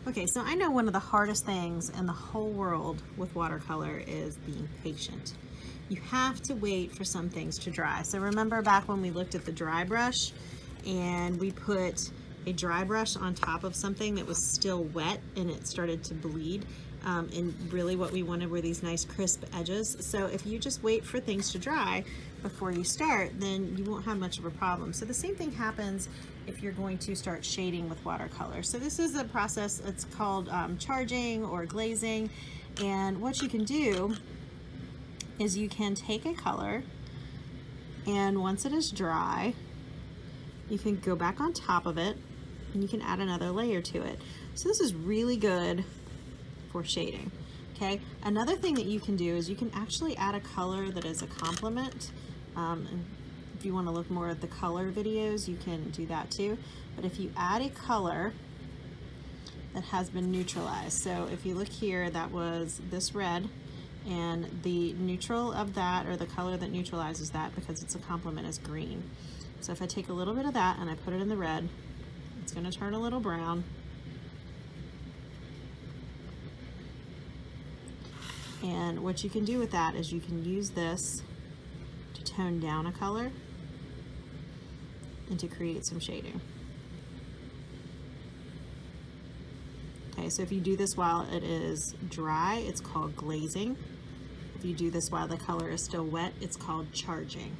Okay, so I know one of the hardest things in the whole world with watercolor is being patient. You have to wait for some things to dry. So remember back when we looked at the dry brush and we put a dry brush on top of something that was still wet and it started to bleed. And really what we wanted were these nice crisp edges. So if you just wait for things to dry before you start, then you won't have much of a problem. So the same thing happens if you're going to start shading with watercolor. So this is a process, it's called charging or glazing. And what you can do is you can take a color, and once it is dry, you can go back on top of it and you can add another layer to it. So this is really good for shading. Okay, another thing that you can do is you can actually add a color that is a complement. And if you want to look more at the color videos, you can do that too. But if you add a color that has been neutralized, so if you look here, that was this red, and the neutral of that, or the color that neutralizes that because it's a complement, is green. So if I take a little bit of that and I put it in the red, it's going to turn a little brown. And what you can do with that is you can use this to tone down a color and to create some shading. Okay, so if you do this while it is dry, it's called glazing. If you do this while the color is still wet, it's called charging.